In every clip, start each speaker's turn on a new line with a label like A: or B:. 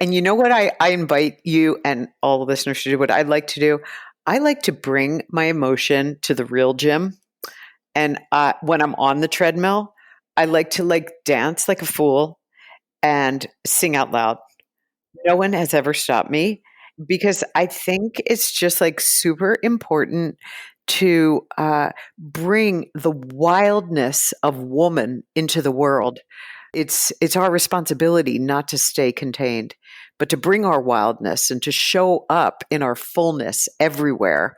A: And you know what I invite you and all the listeners to do, what I'd like to do? I like to bring my emotion to the real gym. And when I'm on the treadmill, I like to dance like a fool and sing out loud. No one has ever stopped me because I think it's just super important to bring the wildness of woman into the world. It's our responsibility not to stay contained, but to bring our wildness and to show up in our fullness everywhere.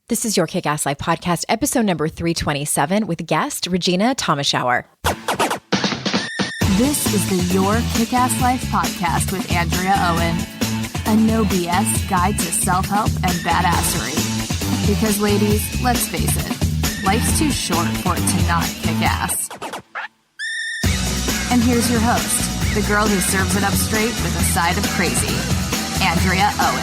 B: This is your Kick-Ass Life podcast, episode number 327 with guest Regena Thomashauer.
C: This is the Your Kick-Ass Life podcast with Andrea Owen, a no BS guide to self-help and badassery. Because ladies, let's face it, life's too short for it to not kick ass. And here's your host, the girl who serves it up straight with a side of crazy, Andrea Owen.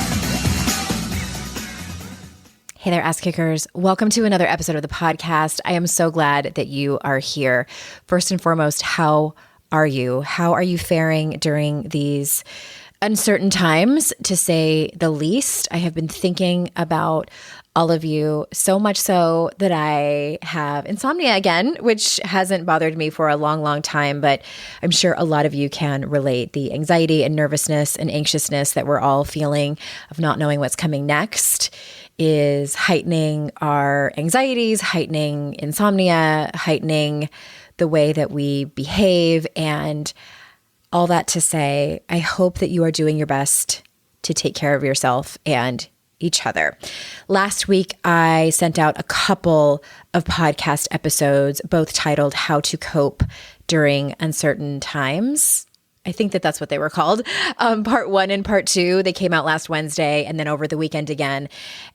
B: Hey there, ass kickers. Welcome to another episode of the podcast. I am so glad that you are here. First and foremost, how are you? How are you faring during these uncertain times, to say the least? I have been thinking about all of you, so much so that I have insomnia again, which hasn't bothered me for a long, long time, but I'm sure a lot of you can relate. The anxiety and nervousness and anxiousness that we're all feeling of not knowing what's coming next is heightening our anxieties, heightening insomnia, heightening the way that we behave. And all that to say, I hope that you are doing your best to take care of yourself and each other. Last week, I sent out a couple of podcast episodes, both titled How to Cope During Uncertain Times. I think that that's what they were called. Part 1 and part 2, they came out last Wednesday and then over the weekend again.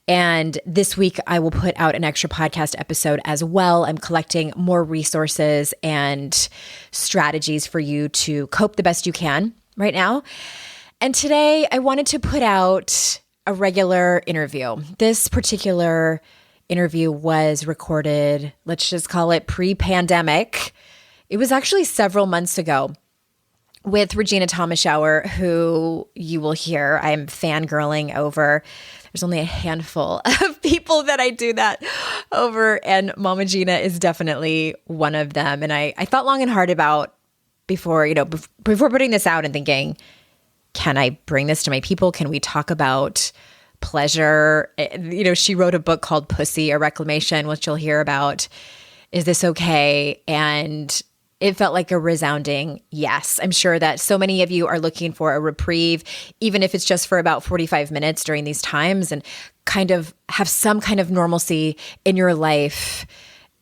B: And this week I will put out an extra podcast episode as well. I'm collecting more resources and strategies for you to cope the best you can right now. And today I wanted to put out a regular interview. This particular interview was recorded, let's just call it pre-pandemic. It was actually several months ago, with Regena Thomashauer, who you will hear I'm fangirling over. There's only a handful of people that I do that over, and Mama Gena is definitely one of them. And I thought long and hard about before putting this out and thinking, can I bring this to my people? Can we talk about pleasure? She wrote a book called Pussy, a Reclamation, which you'll hear about. Is this okay? And it felt like a resounding yes. I'm sure that so many of you are looking for a reprieve, even if it's just for about 45 minutes during these times, and kind of have some kind of normalcy in your life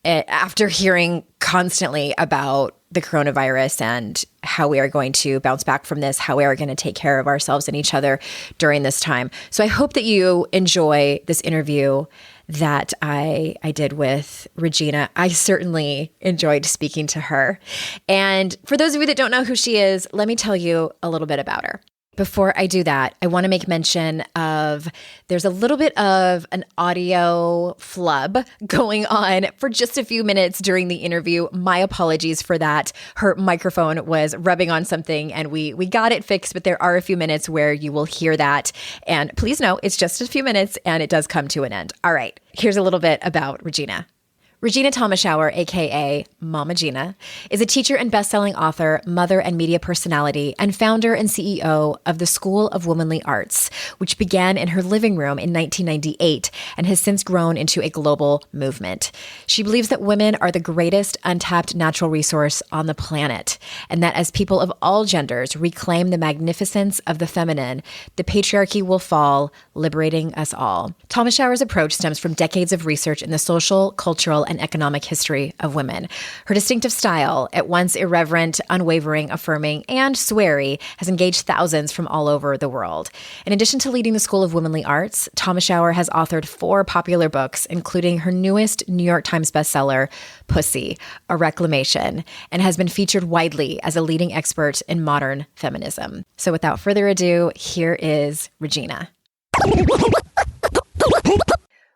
B: after hearing constantly about the coronavirus and how we are going to bounce back from this, how we are going to take care of ourselves and each other during this time. So I hope that you enjoy this interview that I did with Regena. I certainly enjoyed speaking to her. And for those of you that don't know who she is, let me tell you a little bit about her. Before I do that, I want to make mention of there's a little bit of an audio flub going on for just a few minutes during the interview. My apologies for that. Her microphone was rubbing on something and we got it fixed, but there are a few minutes where you will hear that. And please know it's just a few minutes and it does come to an end. All right, here's a little bit about Regena. Regena Thomashauer, a.k.a. Mama Gena, is a teacher and best-selling author, mother and media personality, and founder and CEO of the School of Womanly Arts, which began in her living room in 1998 and has since grown into a global movement. She believes that women are the greatest untapped natural resource on the planet, and that as people of all genders reclaim the magnificence of the feminine, the patriarchy will fall, liberating us all. Thomashauer's approach stems from decades of research in the social, cultural, and economic history of women. Her distinctive style, at once irreverent, unwavering, affirming, and sweary, has engaged thousands from all over the world. In addition to leading the School of Womanly Arts, Thomashauer has authored 4 popular books, including her newest New York Times bestseller, Pussy, a Reclamation, and has been featured widely as a leading expert in modern feminism. So without further ado, here is Regena.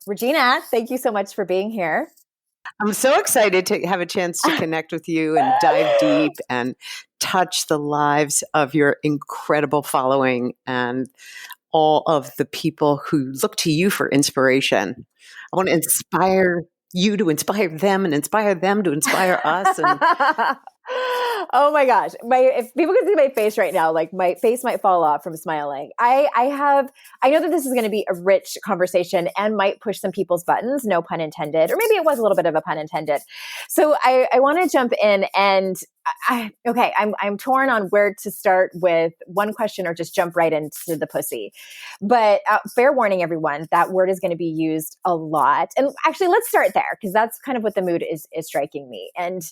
B: Regena, thank you so much for being here.
A: I'm so excited to have a chance to connect with you and dive deep and touch the lives of your incredible following and all of the people who look to you for inspiration. I want to inspire you to inspire them and inspire them to inspire us. And
B: oh my gosh. If people could see my face right now, like my face might fall off from smiling. I know that this is going to be a rich conversation and might push some people's buttons, no pun intended, or maybe it was a little bit of a pun intended. So I want to jump in and I'm torn on where to start with one question or just jump right into the pussy. But fair warning, everyone, that word is going to be used a lot. And actually, let's start there because that's kind of what the mood is striking me. And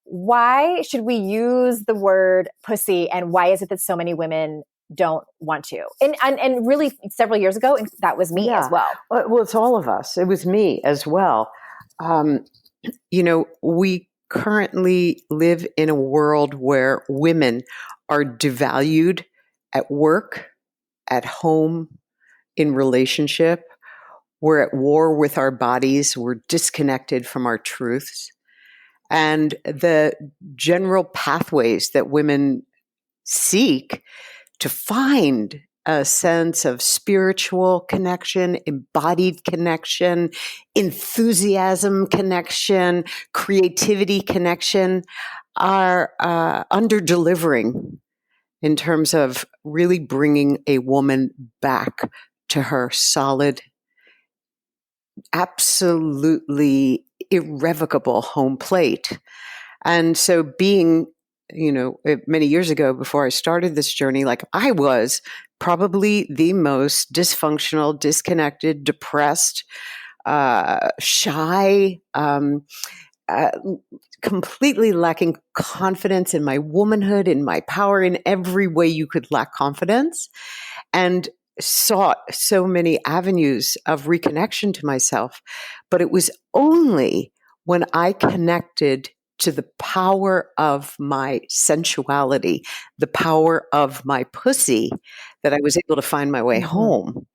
B: why should we use the word pussy, and why is it that so many women don't want to? And really, several years ago, and that was me as well.
A: Well, it's all of us. It was me as well. We currently live in a world where women are devalued at work, at home, in relationship. We're at war with our bodies. We're disconnected from our truths. And the general pathways that women seek to find a sense of spiritual connection, embodied connection, enthusiasm connection, creativity connection are under-delivering in terms of really bringing a woman back to her solid, absolutely irrevocable home plate. And so being, many years ago before I started this journey, like I was probably the most dysfunctional, disconnected, depressed, shy, completely lacking confidence in my womanhood, in my power, in every way you could lack confidence, and sought so many avenues of reconnection to myself. But it was only when I connected to the power of my sensuality, the power of my pussy, that I was able to find my way home.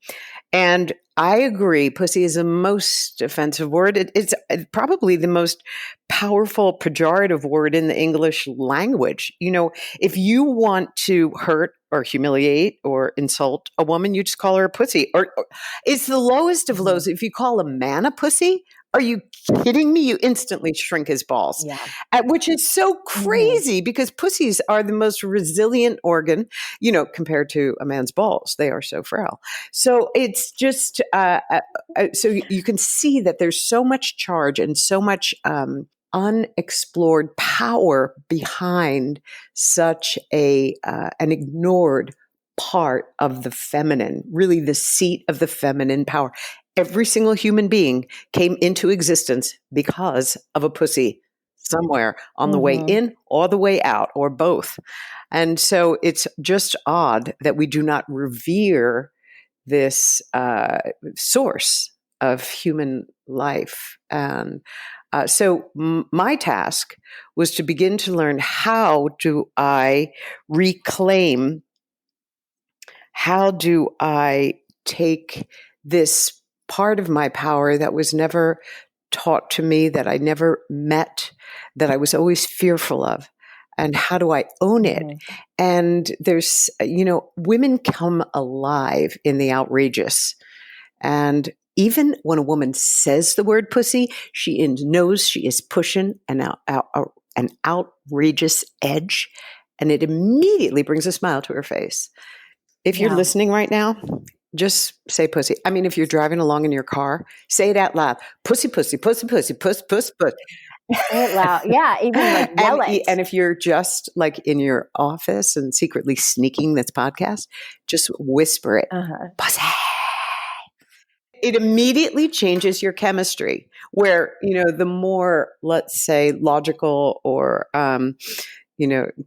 A: And I agree, pussy is the most offensive word. It's probably the most powerful pejorative word in the English language. If you want to hurt or humiliate or insult a woman, you just call her a pussy. Or it's the lowest of lows. If you call a man a pussy, are you kidding me? You instantly shrink his balls, which is so crazy because pussies are the most resilient organ, compared to a man's balls. They are so frail. So it's just, so you can see that there's so much charge and so much unexplored power behind such an ignored part of the feminine, really the seat of the feminine power. Every single human being came into existence because of a pussy somewhere on the way in or the way out or both. And so it's just odd that we do not revere this source of human life. And so my task was to begin to learn, how do I reclaim, how do I take this part of my power that was never taught to me, that I never met, that I was always fearful of, and how do I own it? And there's, women come alive in the outrageous. And even when a woman says the word pussy, she knows she is pushing an outrageous edge, and it immediately brings a smile to her face. If you're listening right now, just say pussy. I mean, if you're driving along in your car, say it out loud. Pussy, pussy, pussy, pussy, puss, puss, puss.
B: Say it loud. Yeah, even like yell it.
A: And if you're just like in your office and secretly sneaking this podcast, just whisper it. Pussy. It immediately changes your chemistry, where, the more, let's say, logical or,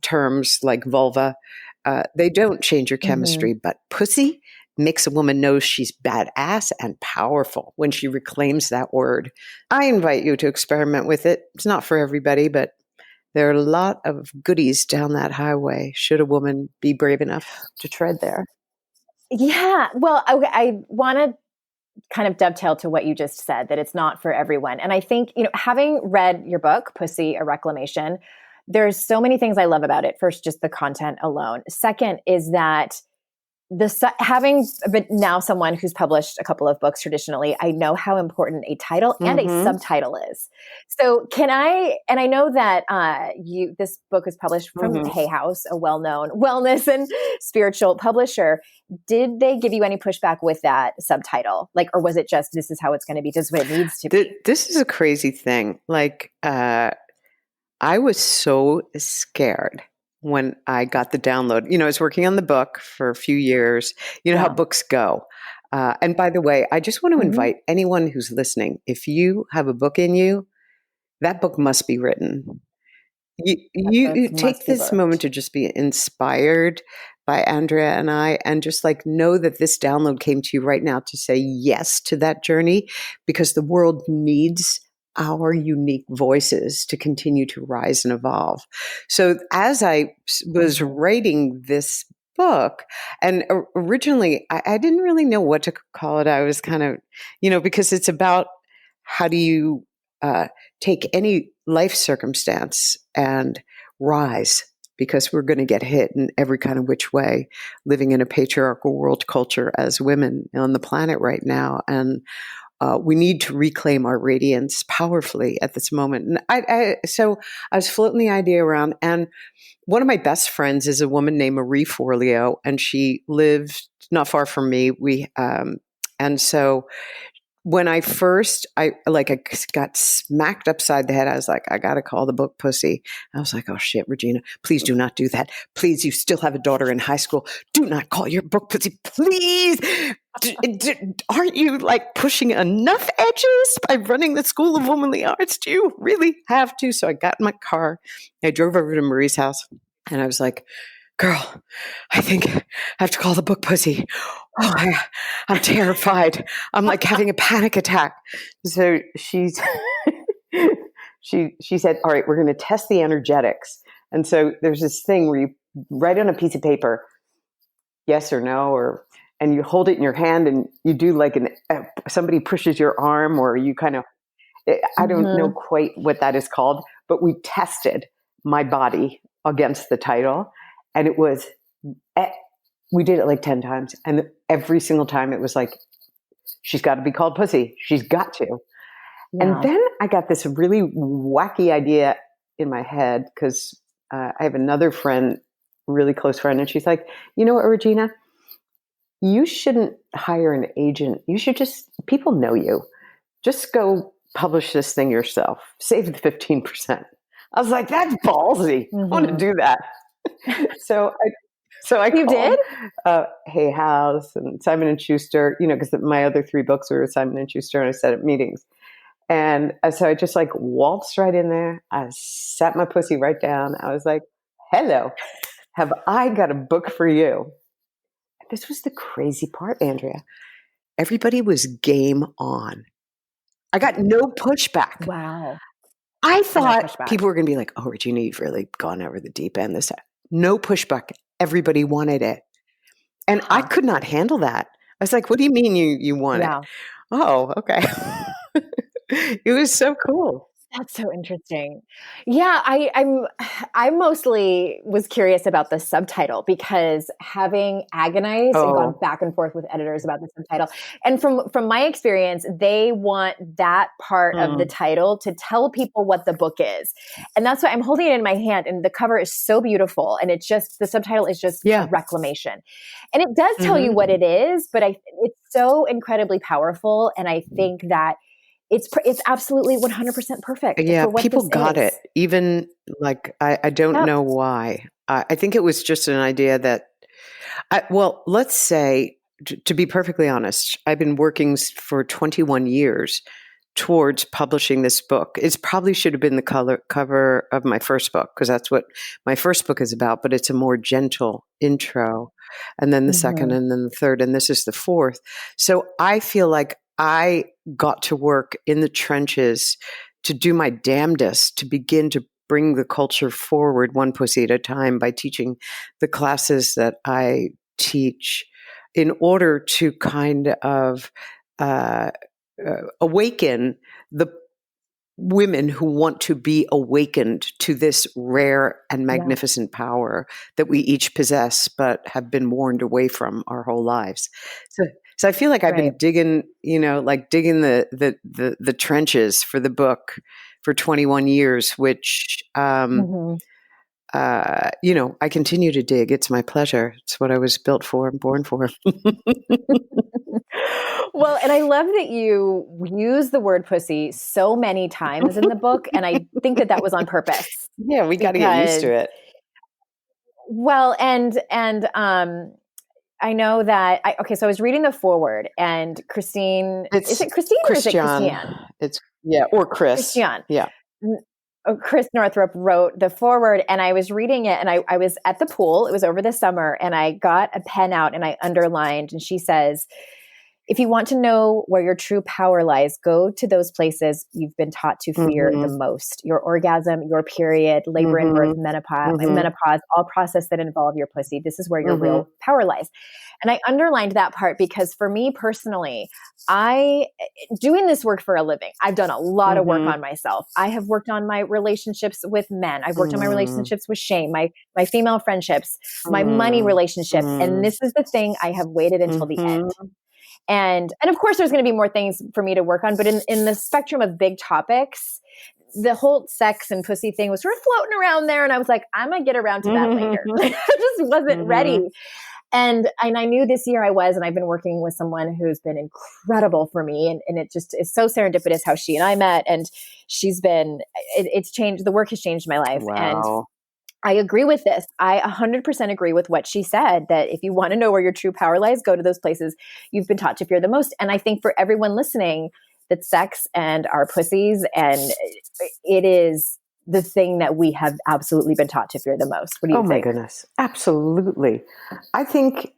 A: terms like vulva, they don't change your chemistry. But pussy makes a woman know she's badass and powerful when she reclaims that word. I invite you to experiment with it. It's not for everybody, but there are a lot of goodies down that highway, should a woman be brave enough to tread there.
B: Yeah. Well, I want to kind of dovetail to what you just said, that it's not for everyone. And I think, having read your book, Pussy, a Reclamation, there's so many things I love about it. First, just the content alone. Second is that having been now someone who's published a couple of books traditionally, I know how important a title and a subtitle is. So and I know that this book is published from Hay House, a well-known wellness and spiritual publisher. Did they give you any pushback with that subtitle? Like, or was it just, this is how it's going to be, this is what it needs to be?
A: This is a crazy thing. Like, I was so scared when I got the download. I was working on the book for a few years. You know how books go. And by the way, I just want to invite anyone who's listening, if you have a book in you, that book must be written. You take this moment to just be inspired by Andrea and I, and just like know that this download came to you right now to say yes to that journey, because the world needs our unique voices to continue to rise and evolve. So as I was writing this book, and originally I didn't really know what to call it. I was kind of, because it's about how do you take any life circumstance and rise, because we're going to get hit in every kind of which way, living in a patriarchal world culture as women on the planet right now. And we need to reclaim our radiance powerfully at this moment. And so I was floating the idea around, and one of my best friends is a woman named Marie Forleo, and she lived not far from me. And so when I got smacked upside the head, I was like, I got to call the book pussy. I was like, oh shit, Regena, please do not do that. Please, you still have a daughter in high school. Do not call your book pussy, please. Aren't you like pushing enough edges by running the School of Womanly Arts? Do you really have to? So I got in my car, I drove over to Marie's house, and I was like, girl, I think I have to call the book pussy. Oh, I'm terrified. I'm like having a panic attack. So she said, all right, we're going to test the energetics. And so there's this thing where you write on a piece of paper, yes or no, and you hold it in your hand, and you do like somebody pushes your arm, or you kind of, I don't know quite what that is called, but we tested my body against the title. And it was, we did it like 10 times. And every single time it was like, she's got to be called pussy. She's got to. Yeah. And then I got this really wacky idea in my head, because I have another friend, really close friend, and she's like, you know what, Regena? You shouldn't hire an agent. You should people know you. Just go publish this thing yourself. Save the 15%. I was like, that's ballsy. I want to do that. So I
B: you
A: called,
B: did?
A: Hay House and Simon & Schuster, because my other 3 books were Simon & Schuster, and I set up meetings. And so I just like waltzed right in there. I sat my pussy right down. I was like, hello, have I got a book for you? And this was the crazy part, Andrea. Everybody was game on. I got no pushback.
B: Wow.
A: I thought people were going to be like, oh, Regena, you've really gone over the deep end this time. No pushback. Everybody wanted it. And I could not handle that. I was like, what do you mean you want it? Oh, okay. It was so cool.
B: That's so interesting. Yeah, I mostly was curious about the subtitle, because having agonized and gone back and forth with editors about the subtitle, and from my experience, they want that part of the title to tell people what the book is, and that's why I'm holding it in my hand. And the cover is so beautiful, and the subtitle is just Reclamation, and it does tell you what it is, but it's so incredibly powerful, and I think that it's absolutely 100% perfect.
A: Yeah,
B: for what
A: people got it. Even like, I don't know why. I think it was just an idea that, let's say, to be perfectly honest, I've been working for 21 years towards publishing this book. It probably should have been the cover of my first book, because that's what my first book is about, but it's a more gentle intro. And then the second, and then the third, and this is the fourth. So I feel like I got to work in the trenches to do my damnedest to begin to bring the culture forward one pussy at a time by teaching the classes that I teach, in order to kind of awaken women who want to be awakened to this rare and magnificent power that we each possess, but have been warned away from our whole lives. So I feel like I've been digging, digging the trenches for the book for 21 years, which, I continue to dig. It's my pleasure. It's what I was built for and born for.
B: Well, and I love that you use the word pussy so many times in the book. And I think that was on purpose.
A: Yeah, we got to get used to it.
B: Well, and I know that, so I was reading the foreword and Christine, is it Christine or is it Christiane?
A: Or Chris.
B: Christiane.
A: Yeah.
B: Chris Northrup wrote the foreword and I was reading it and I was at the pool. It was over the summer and I got a pen out and I underlined and she says, if you want to know where your true power lies, go to those places you've been taught to fear the most. Your orgasm, your period, labor and birth, menopause, all process that involve your pussy. This is where your real power lies. And I underlined that part because for me personally, doing this work for a living, I've done a lot of work on myself. I have worked on my relationships with men. I've worked on my relationships with shame, my female friendships, my money relationships. And this is the thing I have waited until the end. And of course, there's going to be more things for me to work on. But in the spectrum of big topics, the whole sex and pussy thing was sort of floating around there. And I was like, I'm going to get around to that later. I just wasn't ready. And I knew this year I was, and I've been working with someone who's been incredible for me. And it just is so serendipitous how she and I met. And it's changed, the work has changed my life.
A: Wow.
B: And I agree with this. I 100% agree with what she said, that if you want to know where your true power lies, go to those places you've been taught to fear the most. And I think for everyone listening, that sex and our pussies, and it is the thing that we have absolutely been taught to fear the most. What do you think?
A: Oh my goodness. Absolutely. I think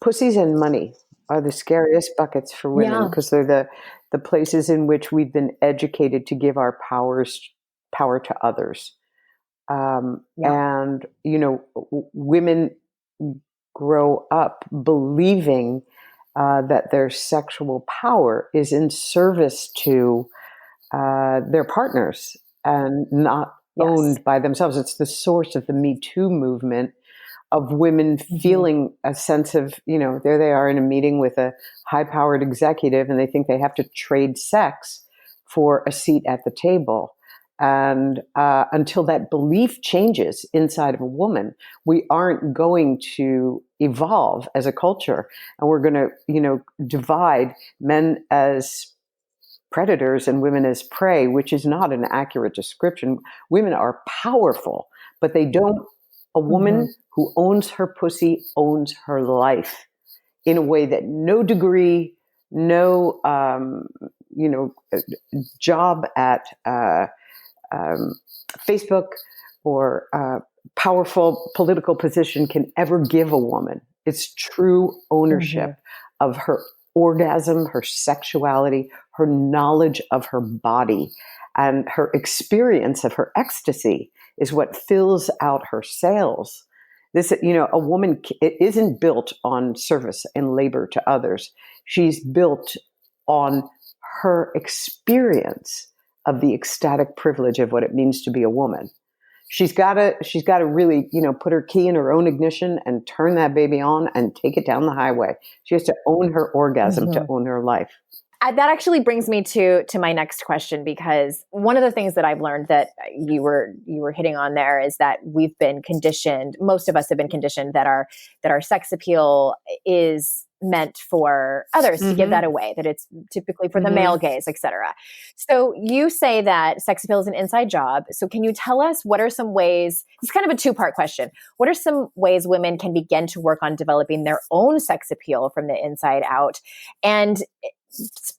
A: pussies and money are the scariest buckets for women because they're the places in which we've been educated to give our power to others. And, women grow up believing that their sexual power is in service to their partners and not owned by themselves. It's the source of the Me Too movement, of women feeling a sense of, there they are in a meeting with a high-powered executive and they think they have to trade sex for a seat at the table. And until that belief changes inside of a woman, we aren't going to evolve as a culture. And we're going to, divide men as predators and women as prey, which is not an accurate description. Women are powerful, but they don't. A woman who owns her pussy owns her life in a way that no degree, no, job at Facebook or powerful political position can ever give a woman. It's true ownership of her orgasm, her sexuality, her knowledge of her body, and her experience of her ecstasy is what fills out her sails. This, a woman isn't built on service and labor to others. She's built on her experience of the ecstatic privilege of what it means to be a woman. She's got to really, put her key in her own ignition and turn that baby on and take it down the highway. She has to own her orgasm to own her life.
B: That actually brings me to my next question, because one of the things that I've learned that you were hitting on there is that we've been conditioned. Most of us have been conditioned that our sex appeal is meant for others to give that away, that it's typically for the male gaze, etc. So you say that sex appeal is an inside job. So can you tell us what are some ways, it's kind of a two-part question. What are some ways women can begin to work on developing their own sex appeal from the inside out? And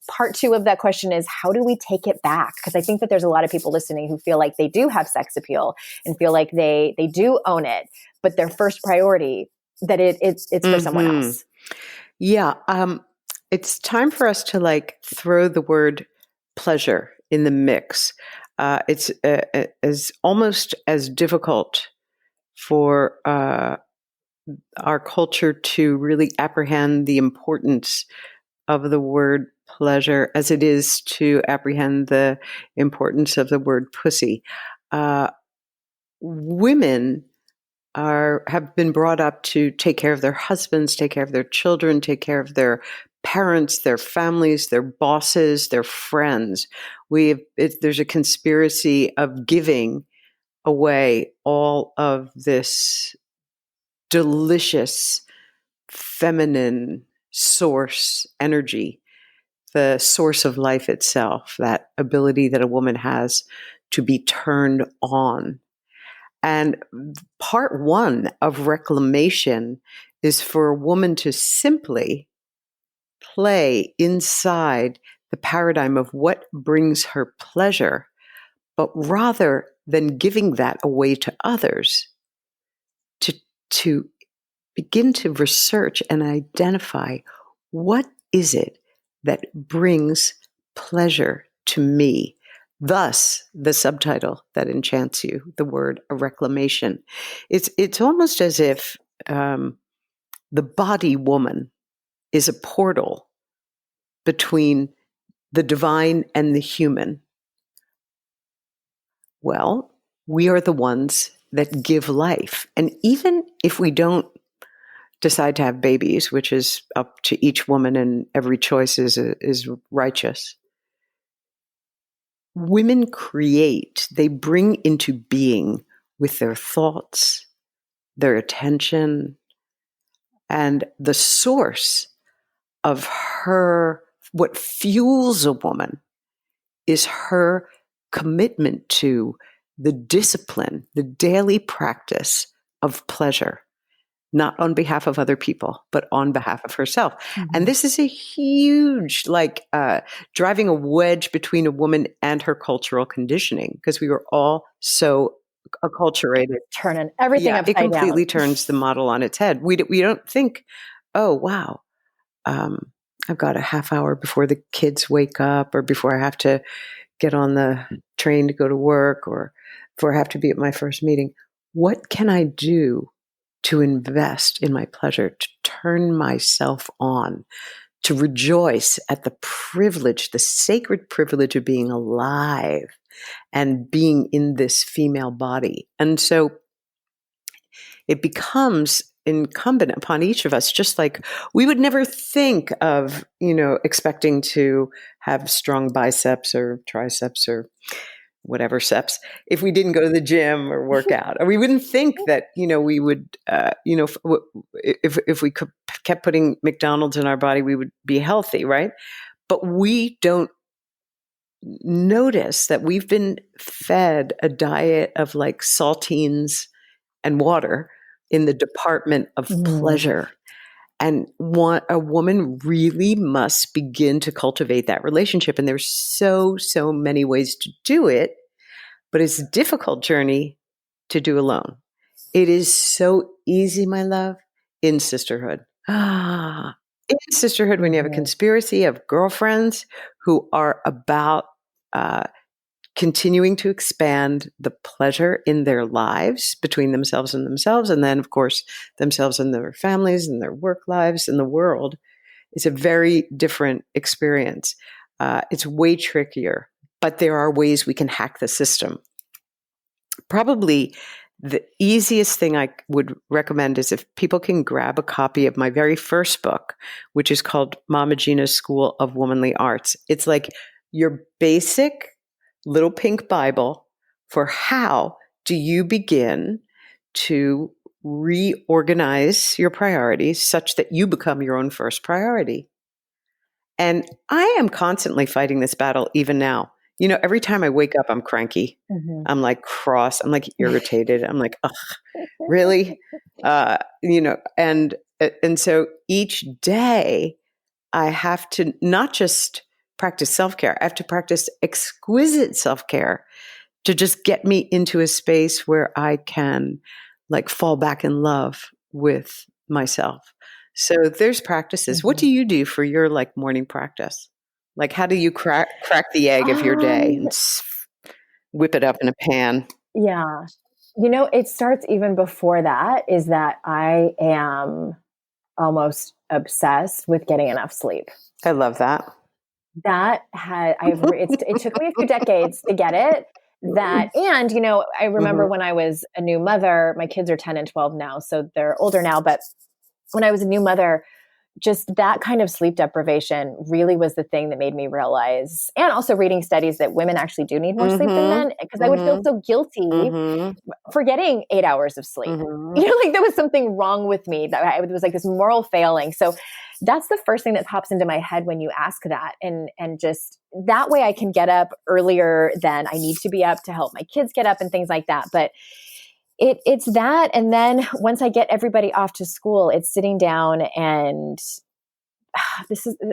B: part two of that question is, how do we take it back? Because I think that there's a lot of people listening who feel like they do have sex appeal and feel like they do own it, but their first priority that it's for someone else.
A: Yeah. It's time for us to throw the word pleasure in the mix. It's almost as difficult for our culture to really apprehend the importance of the word pleasure as it is to apprehend the importance of the word pussy. Women have been brought up to take care of their husbands, take care of their children, take care of their parents, their families, their bosses, their friends. There's a conspiracy of giving away all of this delicious feminine source energy, the source of life itself, that ability that a woman has to be turned on. And part one of reclamation is for a woman to simply play inside the paradigm of what brings her pleasure, but rather than giving that away to others, to begin to research and identify what is it that brings pleasure to me. Thus, the subtitle that enchants you, the word a reclamation. It's almost as if the body woman is a portal between the divine and the human. Well, we are the ones that give life. And even if we don't decide to have babies, which is up to each woman and every choice is righteous, women create, they bring into being with their thoughts, their attention, and the source of her, what fuels a woman is her commitment to the discipline, the daily practice of pleasure, not on behalf of other people, but on behalf of herself. Mm-hmm. And this is a huge, driving a wedge between a woman and her cultural conditioning, because we were all so acculturated.
B: Turning everything upside down.
A: It completely turns the model on its head. We don't think, oh, wow, I've got a half hour before the kids wake up, or before I have to get on the train to go to work, or before I have to be at my first meeting. What can I do to invest in my pleasure, to turn myself on, to rejoice at the privilege, the sacred privilege of being alive and being in this female body? And so it becomes incumbent upon each of us, just like we would never think of, expecting to have strong biceps or triceps or whatever seps if we didn't go to the gym or work out. Or we wouldn't think that, we would, if we kept putting McDonald's in our body, we would be healthy, right? But we don't notice that we've been fed a diet of like saltines and water in the department of pleasure. And a woman really must begin to cultivate that relationship. And there's so many ways to do it, but it's a difficult journey to do alone. It is so easy, my love, in sisterhood. In sisterhood, when you have a conspiracy of girlfriends who are about continuing to expand the pleasure in their lives between themselves, and then, of course, themselves and their families and their work lives and the world. It's a very different experience. It's way trickier, but there are ways we can hack the system. Probably the easiest thing I would recommend is if people can grab a copy of my very first book, which is called Mama Gena's School of Womanly Arts. It's like your basic little pink Bible for how do you begin to reorganize your priorities such that you become your own first priority. And I am constantly fighting this battle even now. Every time I wake up, I'm cranky. Mm-hmm. I'm like cross. I'm like irritated. I'm like, ugh, really? And so each day I have to not just practice self-care. I have to practice exquisite self-care to just get me into a space where I can fall back in love with myself. So there's practices. Mm-hmm. What do you do for your morning practice? How do you crack the egg of your day and whip it up in a pan?
B: Yeah. It starts even before that, is that I am almost obsessed with getting enough sleep.
A: I love that.
B: It took me a few decades to get it. And I remember when I was a new mother, my kids are 10 and 12 now, so they're older now. But when I was a new mother, just that kind of sleep deprivation really was the thing that made me realize, and also reading studies that women actually do need more sleep than men, because I would feel so guilty for getting 8 hours of sleep. Like there was something wrong with me, that it was like this moral failing. So that's the first thing that pops into my head when you ask that. And just that way I can get up earlier than I need to be up to help my kids get up and things like that. But it's that. And then once I get everybody off to school, it's sitting down and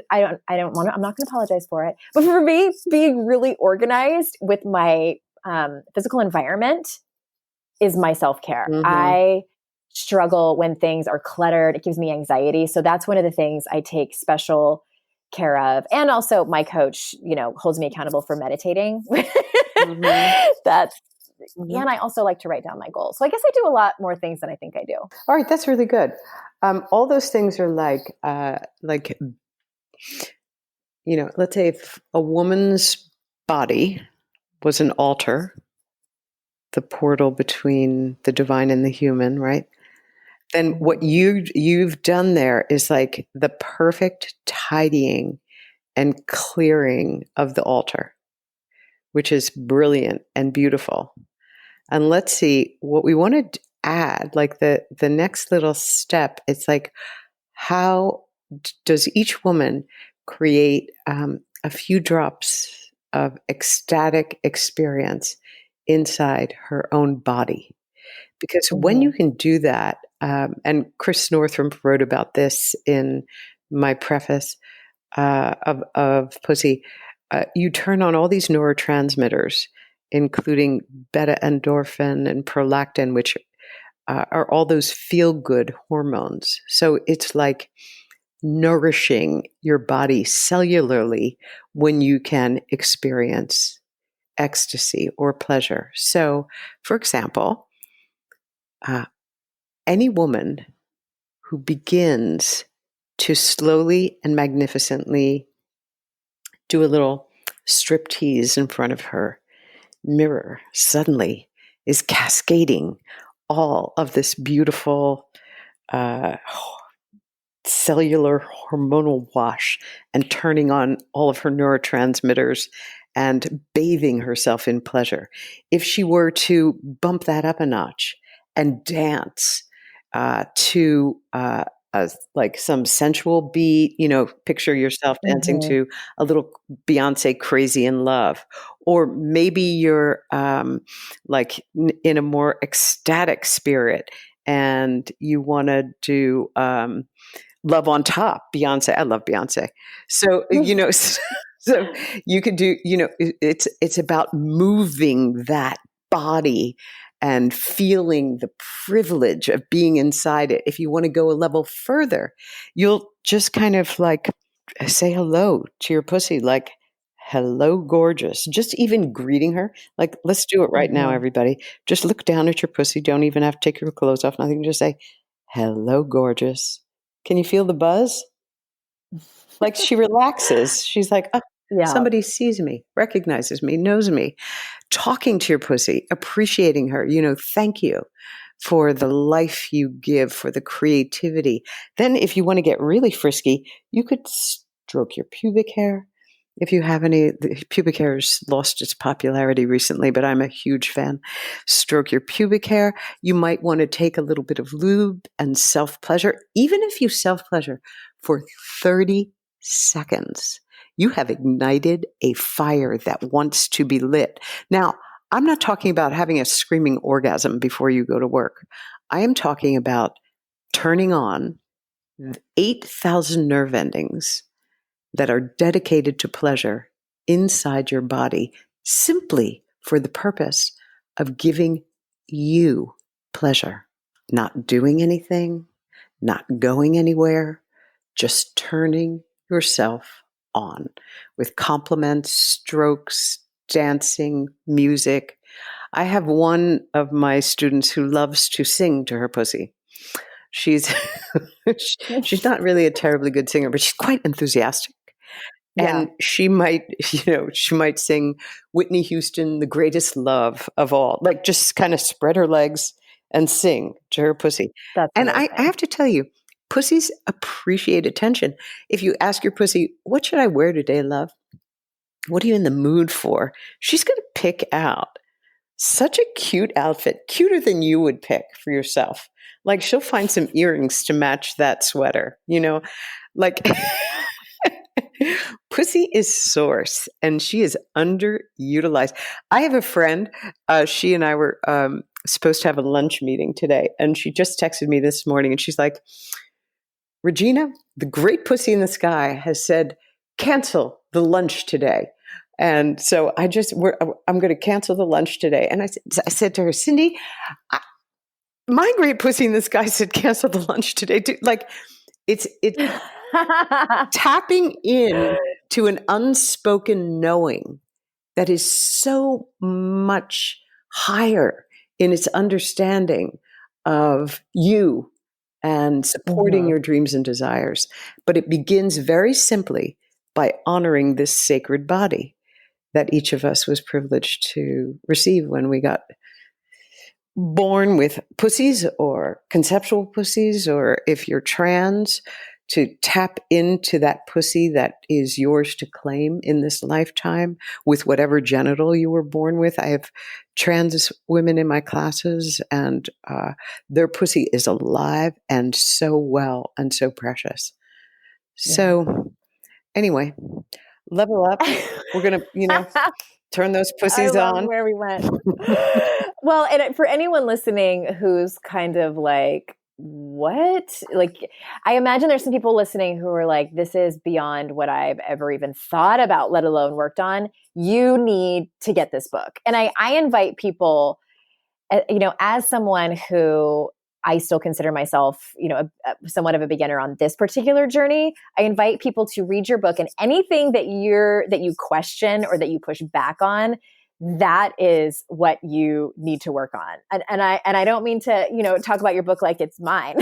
B: I'm not going to apologize for it, but for me, being really organized with my physical environment is my self-care. I struggle when things are cluttered. It gives me anxiety. So that's one of the things I take special care of. And also my coach, holds me accountable for meditating. And I also like to write down my goals. So I guess I do a lot more things than I think I do.
A: All right. That's really good. All those things are like, let's say if a woman's body was an altar, the portal between the divine and the human, right? Then what you've done there is like the perfect tidying and clearing of the altar, which is brilliant and beautiful. And let's see what we want to add, like the next little step. It's like, how does each woman create a few drops of ecstatic experience inside her own body? Because when you can do that, and Chris Northrup wrote about this in my preface of Pussy, you turn on all these neurotransmitters, including beta endorphin and prolactin, which are all those feel-good hormones. So it's like nourishing your body cellularly when you can experience ecstasy or pleasure. So, for example, any woman who begins to slowly and magnificently do a little striptease in front of her mirror suddenly is cascading all of this beautiful cellular hormonal wash and turning on all of her neurotransmitters and bathing herself in pleasure. If she were to bump that up a notch and dance to like some sensual beat, picture yourself dancing to a little Beyonce Crazy in Love. Or maybe you're like in a more ecstatic spirit and you want to do Love on Top, Beyonce. I love Beyonce. So, so you could do, it's about moving that body and feeling the privilege of being inside it. If you want to go a level further, you'll just kind of like say hello to your pussy, like, hello, gorgeous. Just even greeting her. Like, let's do it right now, everybody. Just look down at your pussy. Don't even have to take your clothes off. Nothing. Just say, hello, gorgeous. Can you feel the buzz? Like she relaxes. She's like, oh, somebody sees me, recognizes me, knows me. Talking to your pussy, appreciating her, thank you for the life you give, for the creativity. Then if you want to get really frisky, you could stroke your pubic hair. If you have any, the pubic hair has lost its popularity recently, but I'm a huge fan. Stroke your pubic hair. You might want to take a little bit of lube and self-pleasure. Even if you self-pleasure for 30 seconds, you have ignited a fire that wants to be lit. Now, I'm not talking about having a screaming orgasm before you go to work. I am talking about turning on 8,000 nerve endings that are dedicated to pleasure inside your body simply for the purpose of giving you pleasure. Not doing anything, not going anywhere, just turning yourself on with compliments, strokes, dancing, music. I have one of my students who loves to sing to her pussy. She's she's not really a terribly good singer, but she's quite enthusiastic.
B: Yeah.
A: And she might, she might sing Whitney Houston, "The Greatest Love of All," like just kind of spread her legs and sing to her pussy.
B: That's
A: And
B: amazing.
A: I have to tell you, pussies appreciate attention. If you ask your pussy, "What should I wear today, love? What are you in the mood for?" She's going to pick out such a cute outfit, cuter than you would pick for yourself. Like she'll find some earrings to match that sweater, like Pussy is source and she is underutilized. I have a friend, she and I were supposed to have a lunch meeting today, and she just texted me this morning and she's like, "Regina, the great pussy in the sky has said, cancel the lunch today." And so I'm going to cancel the lunch today. And I said to her, "Cindy, my great pussy in the sky said, cancel the lunch today too." Like it's tapping in to an unspoken knowing that is so much higher in its understanding of you and supporting your dreams and desires. But it begins very simply by honoring this sacred body that each of us was privileged to receive when we got born with pussies or conceptual pussies, or if you're trans, to tap into that pussy that is yours to claim in this lifetime with whatever genital you were born with. I have trans women in my classes, and their pussy is alive and so well and so precious. So anyway, level up. We're going to, turn those pussies
B: I love
A: on.
B: where we went. Well, and for anyone listening who's kind of like, what? Like, I imagine there's some people listening who are like, this is beyond what I've ever even thought about, let alone worked on. You need to get this book. And I invite people, as someone who I still consider myself, somewhat of a beginner on this particular journey, I invite people to read your book, and anything that you question or that you push back on, that is what you need to work on. And I don't mean to, talk about your book like it's mine.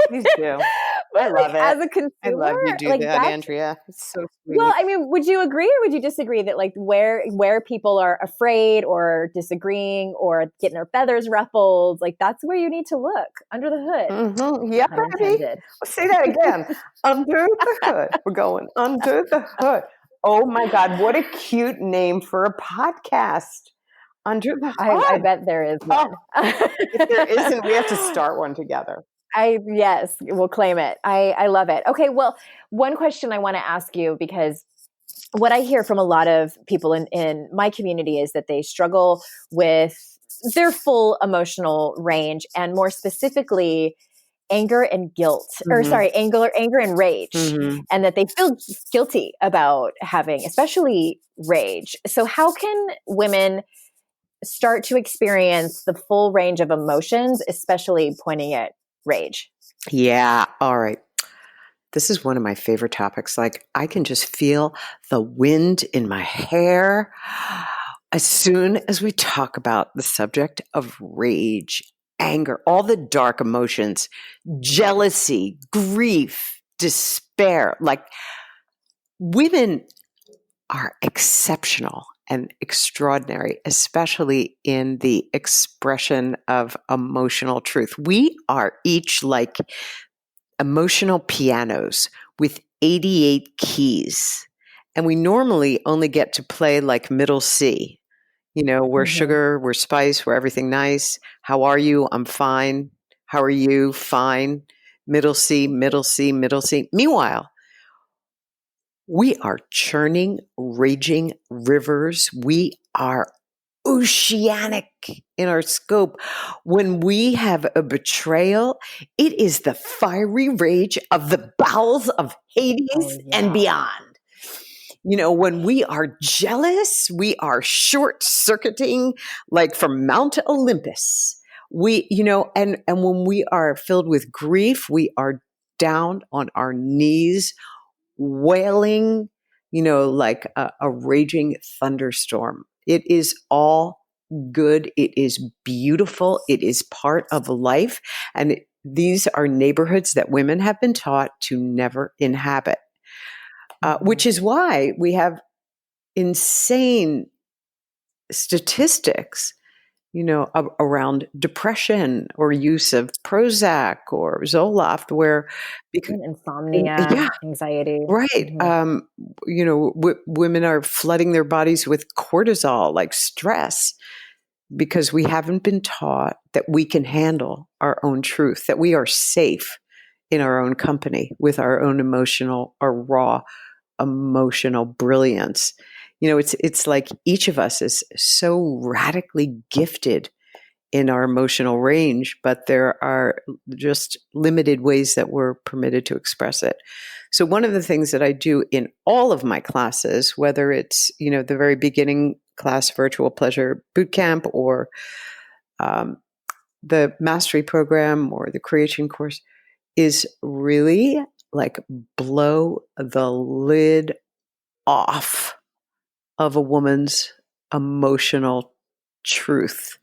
A: Please do. I love it.
B: As a consumer,
A: I love you do
B: like
A: that, Andrea. It's so sweet.
B: Well, I mean, would you agree or would you disagree that like where people are afraid or disagreeing or getting their feathers ruffled, like that's where you need to look, under the hood?
A: Mm-hmm. Yeah, baby. Say that again. Under the hood. We're going under the hood. Oh my God, what a cute name for a podcast. Under the hood.
B: I bet there is one.
A: If there isn't, we have to start one together.
B: Yes, we'll claim it. I love it. Okay, well, one question I want to ask you, because what I hear from a lot of people in my community is that they struggle with their full emotional range, and more specifically, anger and guilt, or sorry, anger and rage, and that they feel guilty about having, especially rage. So how can women start to experience the full range of emotions, especially pointing at rage?
A: Yeah. All right. This is one of my favorite topics. Like, I can just feel the wind in my hair as soon as we talk about the subject of rage, anger, all the dark emotions, jealousy, grief, despair. Like, women are exceptional and extraordinary, especially in the expression of emotional truth. We are each like emotional pianos with 88 keys. And we normally only get to play like middle C. We're sugar, we're spice, we're everything nice. How are you? I'm fine. How are you? Fine. Middle C, middle C, middle C. Meanwhile, we are churning, raging rivers. We are oceanic in our scope. When we have a betrayal, it is the fiery rage of the bowels of Hades and beyond. When we are jealous, we are short circuiting like from Mount Olympus. And when we are filled with grief, we are down on our knees, wailing, like a raging thunderstorm. It is all good. It is beautiful. It is part of life. And these are neighborhoods that women have been taught to never inhabit, which is why we have insane statistics, around depression or use of Prozac or Zoloft, where because
B: insomnia, anxiety,
A: right, women are flooding their bodies with cortisol, like stress, because we haven't been taught that we can handle our own truth, that we are safe in our own company with our own our raw emotional brilliance. It's like each of us is so radically gifted in our emotional range, but there are just limited ways that we're permitted to express it. So one of the things that I do in all of my classes, whether it's, the very beginning class, Virtual Pleasure Bootcamp, or the Mastery Program or the Creation Course, is really like blow the lid off of a woman's emotional truth.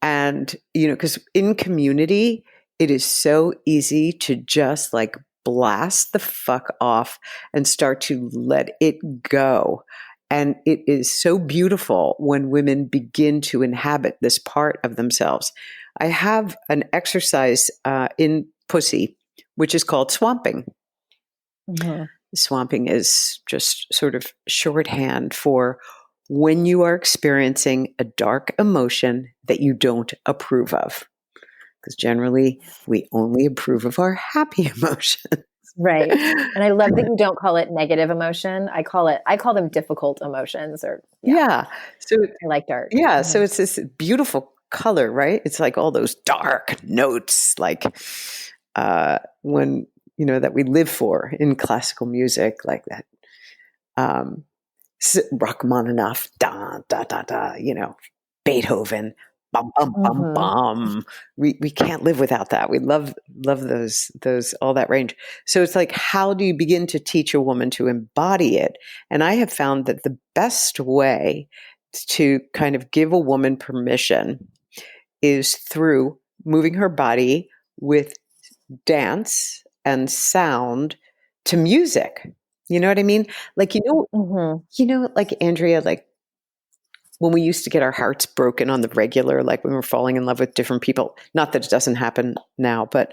A: And, because in community, it is so easy to just like blast the fuck off and start to let it go. And it is so beautiful when women begin to inhabit this part of themselves. I have an exercise in Pussy, which is called swamping. Mm-hmm. Swamping is just sort of shorthand for when you are experiencing a dark emotion that you don't approve of. Because generally, we only approve of our happy emotions.
B: Right. And I love that you don't call it negative emotion. I call them difficult emotions, or
A: yeah. So
B: I like dark.
A: Yeah. Mm-hmm. So it's this beautiful color, right? It's like all those dark notes, like when, that we live for in classical music, like that. Rachmaninoff, da, da, da, da, Beethoven, bum, bum, bum, bum. We can't live without that. We love those, all that range. So it's like, how do you begin to teach a woman to embody it? And I have found that the best way to kind of give a woman permission is through moving her body with dance and sound to music. You know what I mean? Like, like Andrea, like when we used to get our hearts broken on the regular, like when we're falling in love with different people, not that it doesn't happen now, but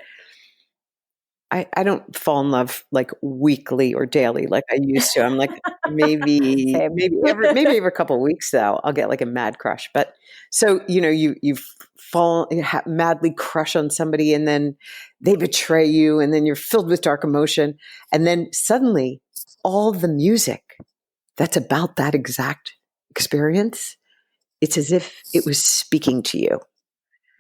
A: I don't fall in love like weekly or daily like I used to. I'm like maybe every couple of weeks though, I'll get like a mad crush. But so you fall madly crush on somebody, and then they betray you, and then you're filled with dark emotion, and then suddenly all the music that's about that exact experience, it's as if it was speaking to you.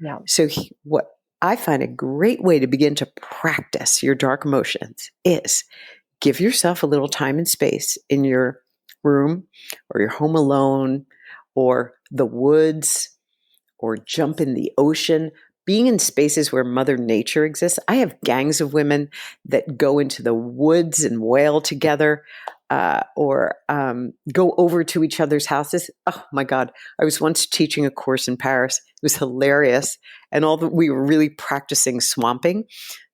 B: Yeah.
A: So what I find a great way to begin to practice your dark emotions is give yourself a little time and space in your room or your home alone or the woods or jump in the ocean, being in spaces where Mother Nature exists. I have gangs of women that go into the woods and wail together or go over to each other's houses. Oh my God. I was once teaching a course in Paris. It was hilarious. And we were really practicing swamping.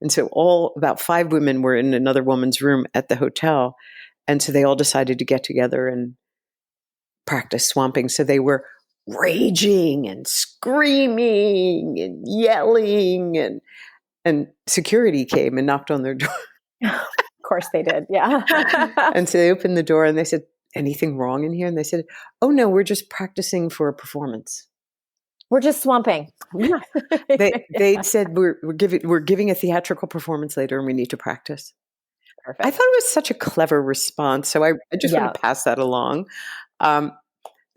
A: And so about 5 women were in another woman's room at the hotel. And so they all decided to get together and practice swamping. So they were raging and screaming and yelling, and security came and knocked on their door.
B: Of course they did. Yeah.
A: And so they opened the door and they said, "Anything wrong in here?" And they said, "Oh no, we're just practicing for a performance.
B: We're just swamping."
A: Yeah. They said we're giving a theatrical performance later and we need to practice. Perfect. I thought it was such a clever response. So I just want to pass that along.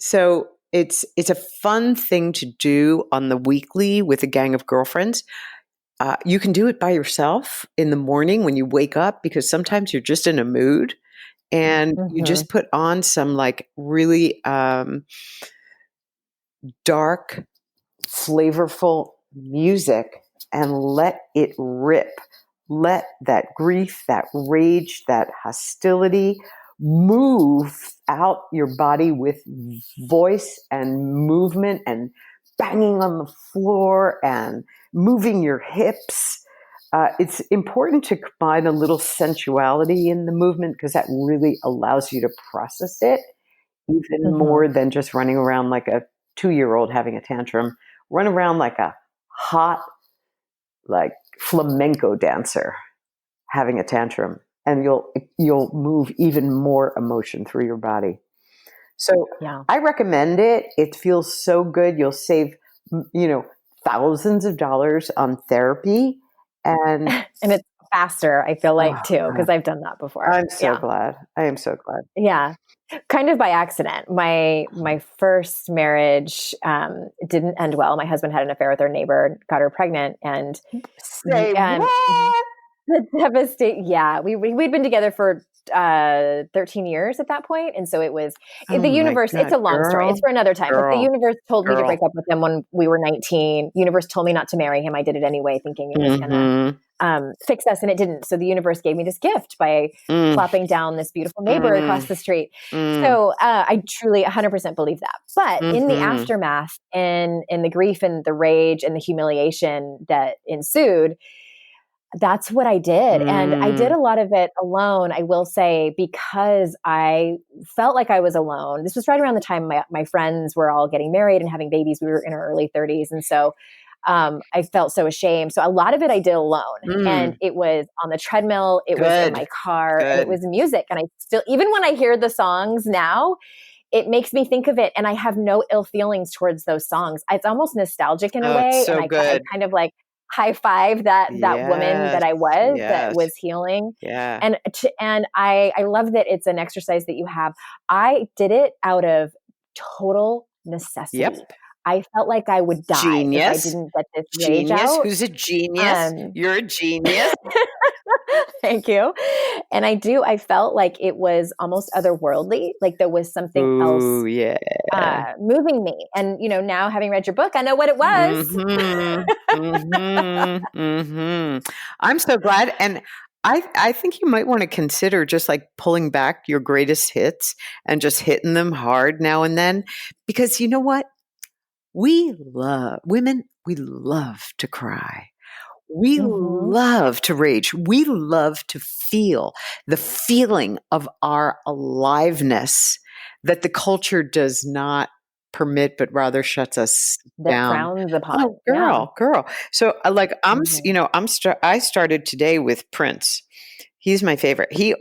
A: So it's a fun thing to do on the weekly with a gang of girlfriends. You can do it by yourself in the morning when you wake up, because sometimes you're just in a mood and you just put on some like really dark, flavorful music and let it rip. Let that grief, that rage, that hostility move out your body with voice and movement and banging on the floor and moving your hips it's important to combine a little sensuality in the movement because that really allows you to process it even more than just running around like a 2-year-old having a tantrum. Run around like a hot, like flamenco dancer having a tantrum, and you'll move even more emotion through your body. So I recommend it. It feels so good. You'll save, thousands of dollars on therapy, and
B: it's faster, I feel like, too, because I've done that before.
A: I'm so glad. I am so glad.
B: Yeah. Kind of by accident. My first marriage didn't end well. My husband had an affair with our neighbor, got her pregnant, and
A: what?
B: The devastate. Yeah, we'd been together for 13 years at that point, and so it was the universe. It's a long story. It's for another time. But the universe told me to break up with him when we were 19. Universe told me not to marry him. I did it anyway, thinking it was gonna fix us, and it didn't. So the universe gave me this gift by plopping down this beautiful neighbor across the street. So I truly 100% believe that. But in the aftermath, in the grief and the rage and the humiliation that ensued, that's what I did. And I did a lot of it alone, I will say, because I felt like I was alone. This was right around the time my friends were all getting married and having babies. We were in our early 30s. And so I felt so ashamed. So a lot of it I did alone. And it was on the treadmill. It was in my car. And it was music. And I still, even when I hear the songs now, it makes me think of it. And I have no ill feelings towards those songs. It's almost nostalgic in a way.
A: So
B: and I kind of like high five that woman that I was that was healing.
A: Yeah.
B: And I love that it's an exercise that you have. I did it out of total necessity.
A: Yep.
B: I felt like I would die if I didn't get this rage out.
A: Who's a genius? You're a genius.
B: Thank you. And I felt like it was almost otherworldly. Like there was something else moving me. And, now having read your book, I know what it was.
A: I'm so glad. And I think you might want to consider just like pulling back your greatest hits and just hitting them hard now and then. Because you know what? We love to cry. We love to rage. We love to feel the feeling of our aliveness that the culture does not permit, but rather shuts us down.
B: Frowns upon.
A: Oh, girl. So I started today with Prince. He's my favorite. He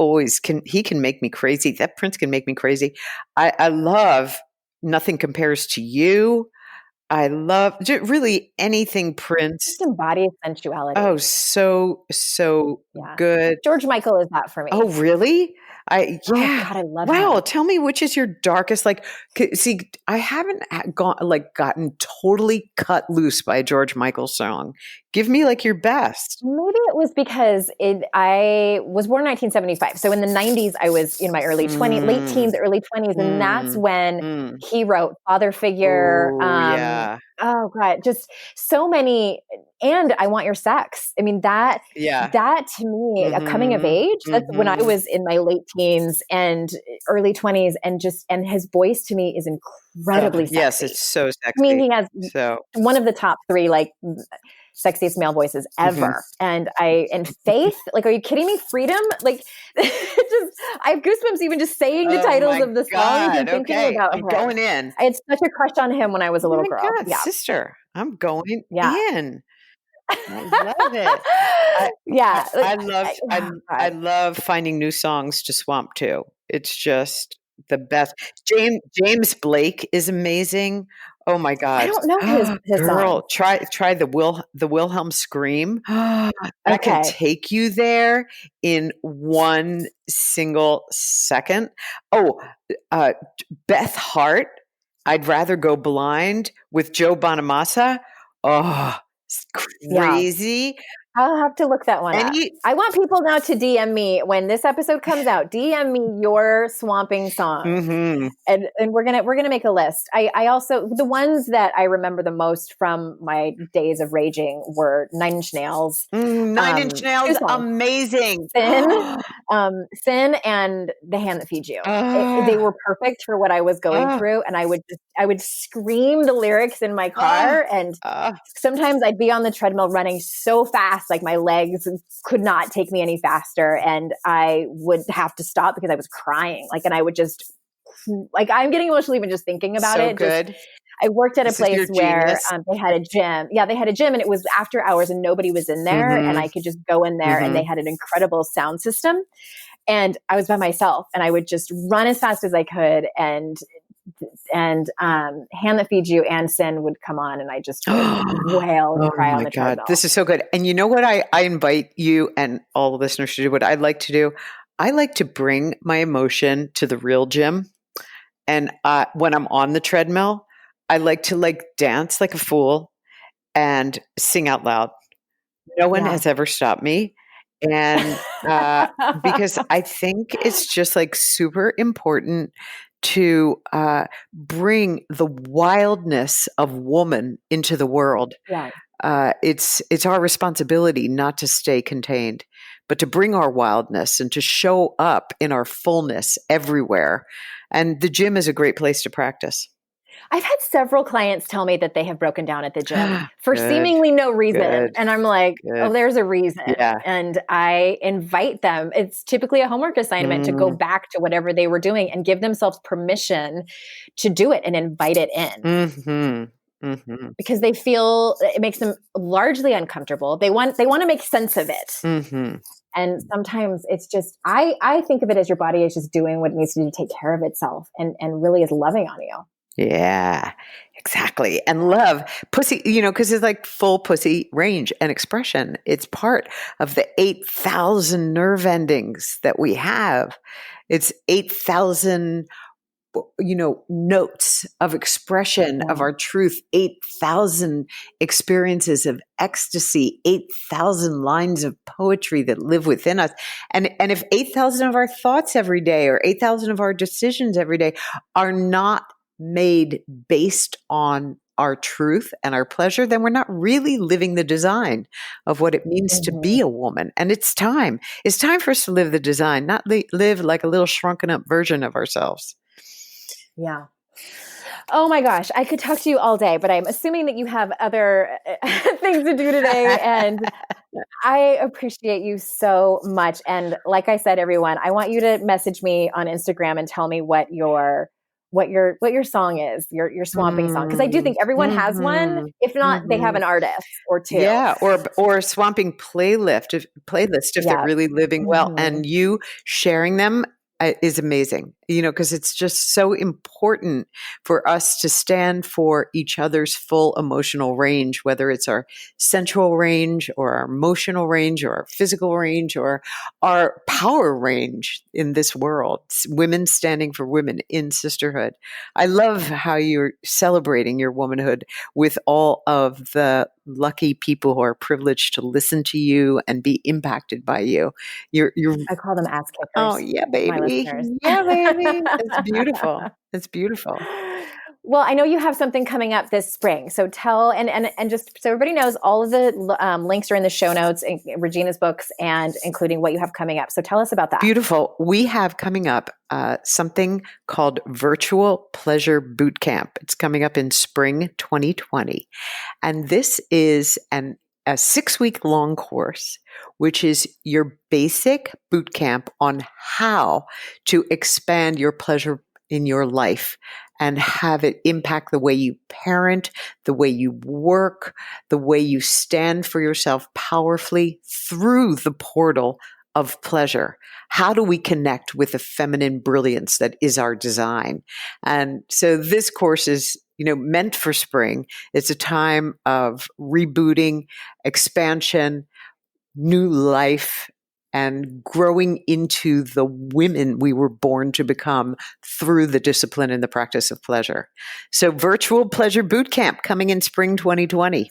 A: can make me crazy. That Prince can make me crazy. I love Nothing Compares to You. I love really anything Prince.
B: Just embodies sensuality.
A: Oh, so good.
B: George Michael is that for me.
A: Oh, really?
B: Oh, God, I love him.
A: Wow, tell me which is your darkest. Like, see, I haven't gotten totally cut loose by a George Michael song. Give me like your best.
B: Maybe it was because I was born in 1975. So in the 90s, I was in my early 20s, late teens, early 20s. And that's when he wrote Father Figure. Oh, God, just so many. And I Want Your Sex. I mean, that to me, a coming of age, that's when I was in my late teens and early 20s. And his voice to me is incredibly sexy.
A: Yes, it's so sexy.
B: I mean, he has one of the top 3, like, sexiest male voices ever. And Faith, like, are you kidding me? Freedom, like, I have goosebumps even just saying the titles of the songs and thinking about him.
A: I'm going in.
B: I had such a crush on him when I was a little girl.
A: God, sister, I'm going in. I love it. I love finding new songs to swamp to. It's just the best. James Blake is amazing. Oh my God!
B: I don't know his
A: girl.
B: song.
A: Try the Wilhelm scream. I can take you there in one single second. Oh, Beth Hart. I'd rather go blind with Joe Bonamassa. Oh, it's crazy.
B: I'll have to look that one up. I want people now to DM me when this episode comes out. DM me your swamping songs, and we're gonna make a list. I also, the ones that I remember the most from my days of raging were Nine Inch Nails.
A: Nine Inch Nails, amazing.
B: Thin, Sin and The Hand That Feeds You. They
A: Ah,
B: were perfect for what I was going
A: ah,
B: through. And I would scream the lyrics in my
A: ah,
B: car. And
A: ah.
B: sometimes I'd be on the treadmill running so fast, like my legs could not take me any faster. And I would have to stop because I was crying. Like, and I would just, like, I'm getting emotional even just thinking about
A: So
B: it. Just,
A: good.
B: I worked at a
A: This is
B: place
A: your
B: where
A: genius.
B: they had a gym. Yeah, they had a gym and it was after hours and nobody was in there. And
A: Mm-hmm.
B: I could just go in there and
A: Mm-hmm.
B: they had an incredible sound system. And I was by myself and I would just run as fast as I could. And Hand That Feeds You and Sin would come on and I just would wail and
A: Oh
B: cry on
A: my
B: the
A: God.
B: treadmill.
A: This is so good. And you know what I invite you and all the listeners to do? What I'd like to do? I like to bring my emotion to the real gym. And when I'm on the treadmill, I like to like dance like a fool and sing out loud. No one
B: Yeah.
A: has ever stopped me. And because I think it's just like super important to bring the wildness of woman into the world.
B: Yeah.
A: It's our responsibility not to stay contained, but to bring our wildness and to show up in our fullness everywhere. And the gym is a great place to practice.
B: I've had several clients tell me that they have broken down at the gym for
A: Good,
B: seemingly no reason.
A: good,
B: And I'm like, oh,
A: good.
B: there's a reason.
A: Yeah.
B: And I invite them. It's typically a homework assignment to go
A: Mm,
B: back to whatever they were doing and give themselves permission to do it and invite it in
A: mm-hmm, mm-hmm,
B: because they feel it makes them largely uncomfortable. They want to make sense of it.
A: mm-hmm.
B: And sometimes it's just, I think of it as your body is just doing what it needs to do to take care of itself and really is loving on you.
A: Yeah, exactly. And love, pussy, because it's like full pussy range and expression. It's part of the 8,000 nerve endings that we have. It's 8,000, notes of expression of
B: Yeah.
A: our truth, 8,000 experiences of ecstasy, 8,000 lines of poetry that live within us. And if 8,000 of our thoughts every day or 8,000 of our decisions every day are not made based on our truth and our pleasure, then we're not really living the design of what it means to be
B: Mhm.
A: a woman. And it's time. It's time for us to live the design, not live like a little shrunken up version of ourselves.
B: Yeah. Oh my gosh, I could talk to you all day, but I'm assuming that you have other things to do today. And I appreciate you so much. And like I said, everyone, I want you to message me on Instagram and tell me what your song is, your swamping song. Because I do think everyone has one.
A: Mhm,
B: If not, they have
A: mhm.
B: an artist or two.
A: Yeah, or a swamping playlist if they're
B: Yeah.
A: really living well,
B: Hmm.
A: and you sharing them is amazing. Because it's just so important for us to stand for each other's full emotional range, whether it's our sensual range or our emotional range or our physical range or our power range in this world. Women standing for women in sisterhood. I love how you're celebrating your womanhood with all of the lucky people who are privileged to listen to you and be impacted by you. You're
B: I call them ass
A: oh
B: kickers,
A: yeah,
B: my
A: baby.
B: listeners.
A: Yeah, baby. It's beautiful. It's beautiful.
B: Well, I know you have something coming up this spring. So tell, and just so everybody knows, all of the links are in the show notes, in Regena's books, and including what you have coming up. So tell us about that.
A: Beautiful. We have coming up something called Virtual Pleasure Boot Camp. It's coming up in spring 2020. And this is a 6-week long course, which is your basic boot camp on how to expand your pleasure in your life and have it impact the way you parent, the way you work, the way you stand for yourself powerfully through the portal of pleasure. How do we connect with the feminine brilliance that is our design? And so this course is, meant for spring. It's a time of rebooting, expansion, new life, and growing into the women we were born to become through the discipline and the practice of pleasure. So Virtual Pleasure Boot Camp coming in spring 2020.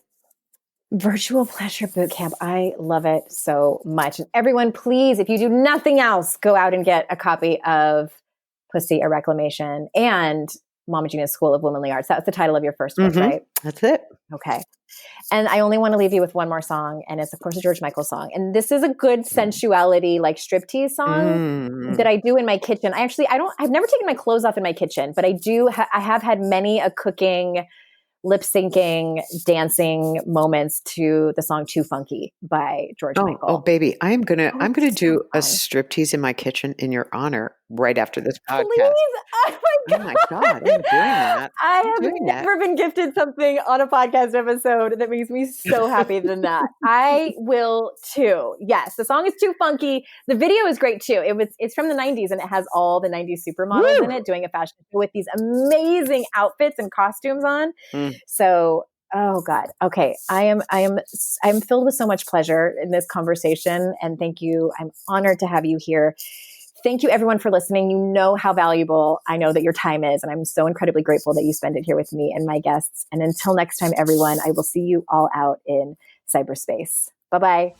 B: Virtual Pleasure Boot Camp. I love it so much. And everyone, please, if you do nothing else, go out and get a copy of Pussy, a Reclamation and Mama Gena's School of Womanly Arts. That's the title of your first book, right?
A: That's it.
B: Okay. And I only want to leave you with one more song. And it's, of course, a George Michael song. And this is a good sensuality, like striptease song that I do in my kitchen. I've never taken my clothes off in my kitchen, but I have had many a cooking, lip syncing, dancing moments to the song Too Funky by George Michael.
A: Oh, baby, I'm gonna do a
B: fun.
A: striptease in my kitchen in your honor right after this podcast.
B: Please.
A: Oh my God, I'm doing that.
B: I have never been gifted something on a podcast episode that makes me so happy than that. I will too. Yes, the song is Too Funky. The video is great too. It's from the 90s and it has all the 90s supermodels in it doing a fashion show with these amazing outfits and costumes on. So, oh God. Okay. I'm filled with so much pleasure in this conversation, and thank you. I'm honored to have you here. Thank you everyone for listening. You know how valuable I know that your time is, and I'm so incredibly grateful that you spend it here with me and my guests. And until next time, everyone, I will see you all out in cyberspace. Bye-bye.